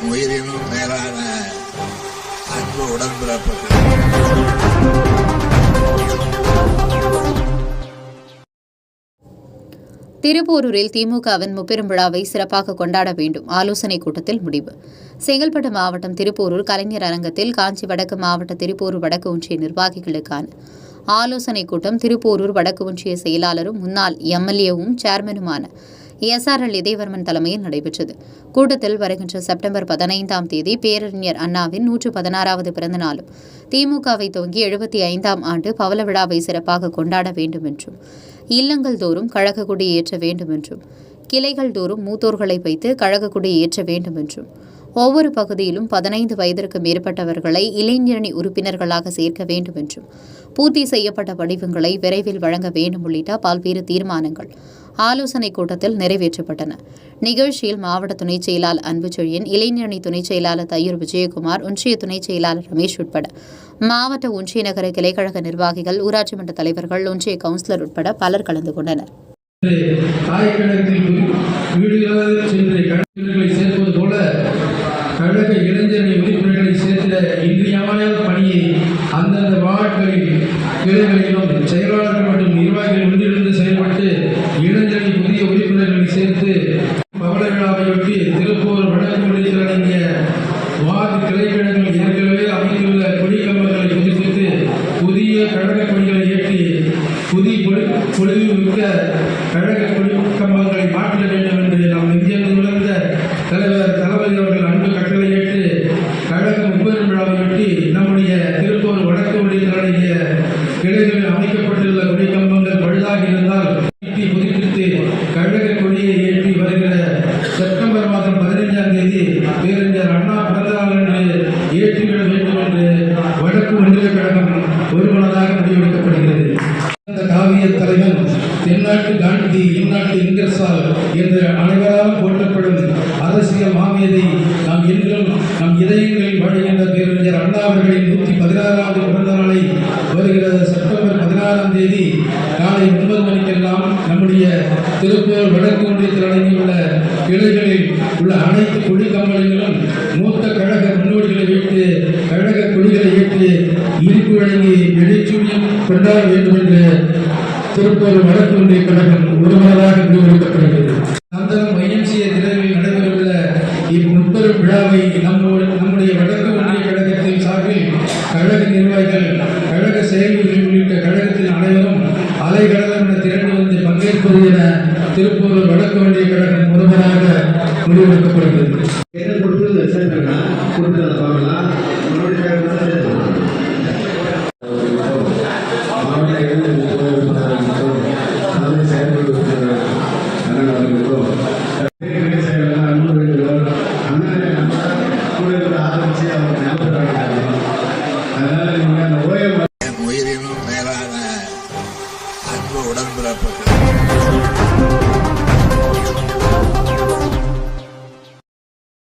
என் உயிரினும் மேலான அன்பு உடன்பிறப்புகள். திருப்போரூரில் திமுகவின் முப்பெரும் விழாவை சிறப்பாக கொண்டாட வேண்டும். ஆலோசனைக் கூட்டத்தில் முடிவு. செங்கல்பட்டு மாவட்டம் திருப்போரூர் கலைஞர் அரங்கத்தில் காஞ்சி வடக்கு மாவட்ட திருப்போரூர் வடக்கு ஒன்றிய நிர்வாகிகளுக்கான ஆலோசனைக் கூட்டம் திருப்போரூர் வடக்கு ஒன்றிய செயலாளரும் முன்னாள் எம்எல்ஏவும் சேர்மனுமான SRL இதயவர்மன் தலைமையில் நடைபெற்றது. கூட்டத்தில் வருகின்ற செப்டம்பர் 15ஆம் தேதி பேரறிஞர் அண்ணாவின் 116வது பிறந்த நாளும் திமுகவை துவங்கி 75ஆம் ஆண்டு பவள விழாவை சிறப்பாக கொண்டாட வேண்டும் என்றும், இல்லங்கள் தோறும் கழக கொடி ஏற்ற வேண்டும் என்றும், கிளைகள் தோறும் மூத்தோர்களை வைத்து கழக கொடி ஏற்ற வேண்டும் என்றும், ஒவ்வொரு பகுதியிலும் 15 வயதிற்கு மேற்பட்டவர்களை இளைஞரணி உறுப்பினர்களாக சேர்க்க வேண்டும் என்றும், பூர்த்தி செய்யப்பட்ட படிவங்களை விரைவில் வழங்க வேண்டும் உள்ளிட்ட பல்வேறு தீர்மானங்கள் ஆலோசனைக் கூட்டத்தில் நிறைவேற்றப்பட்டன. நிகழ்ச்சியில் மாவட்ட துணைச் செயலாளர் அன்புச்செழியன், இளைஞரணி துணைச் செயலாளர் தையூர் விஜயகுமார், ஒன்றிய துணைச் செயலாளர் ரமேஷ் உட்பட மாவட்ட ஒன்றிய நகர கிளைக்கழக நிர்வாகிகள், ஊராட்சி மன்ற தலைவர்கள், ஒன்றிய கவுன்சிலர் உட்பட பலர் கலந்து கொண்டனர். கழக இளைஞரணி உறுப்பினர்களை சேர்ந்த இன்றியமையாத பணியை அந்தந்த வார்டுகளில் கிளைகளிலும் செயலாளர்கள் மற்றும் நிர்வாகிகள் ஒன்றிலிருந்து செயல்பட்டு இளைஞரணி புதிய உறுப்பினர்களை சேர்த்து பவள விழாவையொட்டி திருப்பூர் வடக்கு ஒன்றியத்தில் அடங்கிய வார்டு கிளைக்கழகங்கள் ஏற்கனவே அமைந்துள்ள கொடி கம்பங்களை புதுப்பித்து புதிய கழக கொடிகளை ஏற்றி புதிய பொலிவு மிக்க கழக கொடி கம்பங்களை மாற்ற வேண்டும் என்று நாம் நெஞ்சென்று உணர்ந்த தலைவர் தளபதி அவர்கள் அன்பு கட்டளையிட்டு கழக முப்பெரும் விழாவையொட்டி நம்முடைய திருப்பூர் வடக்கு ஒன்றியத்தில் அடங்கிய கிளைகளில் அமைக்கப்பட்டுள்ள கொடி கம்பங்கள் பழுதாகி இருந்தால் புதுப்பித்து கழக கொடியை ஏற்றி வருகிற செப்டம்பர் மாதம் 15ஆம் தேதி பேரறிஞர் அண்ணா பிறந்தநாள் என்று ஏற்றிவிட வேண்டும் என்று வடக்கு ஒன்றிய கழகம் ஒருமனதாக முடிவெடுக்கப்படுகிறது. காவிய தலைவன் தென்னாட்டு காந்தி இந்நாட்டு இங்கர்சால் என்று அனைவரால் போற்றப்படும் அரசியல் மாமேதை நாம் என்றும் நம் இதயங்களில் வாழ்கின்ற பேரறிஞர் அண்ணா அவர்களின் 116வது பிறந்த நாளை வருகிற செப்டம்பர் 16ஆம் தேதி காலை 9 மணிக்கெல்லாம் நம்முடைய திருப்பூர் வடக்கு ஒன்றியத்தில் அடங்கியுள்ள கிளைகளில் உள்ள அனைத்து கொடி கம்பங்களிலும் மூத்த கழக முன்னோடிகளை வைத்து கழக கொடிகளை ஏற்றி இருப்பு வழங்கி எழுச்சியுடன் கொண்டாட வேண்டும் என்று திருப்பூர் வடக்கு ஒன்றிய கழகம் ஒருமனதாக முடிவெடுக்கப்படுகிறது. சந்தனம் YMCA திரையில் நடைபெறவுள்ள இம்முப்பெரும் விழாவை நம்முடைய வடக்கு ஒன்றிய கழகத்தின் சார்பில் கழக நிர்வாகிகள், கழக செயல்கள் உள்ளிட்ட கழகத்தின் அனைவரும் அலைகடலம் என திரண்டு வந்து பங்கேற்பது என திருப்பூர் வடக்கு ஒன்றிய கழகம் ஒருமனதாக முடிவெடுக்கப்படுகிறது. என் உயிரினும் மேலான அன்பு உடன்பிறப்புகள்.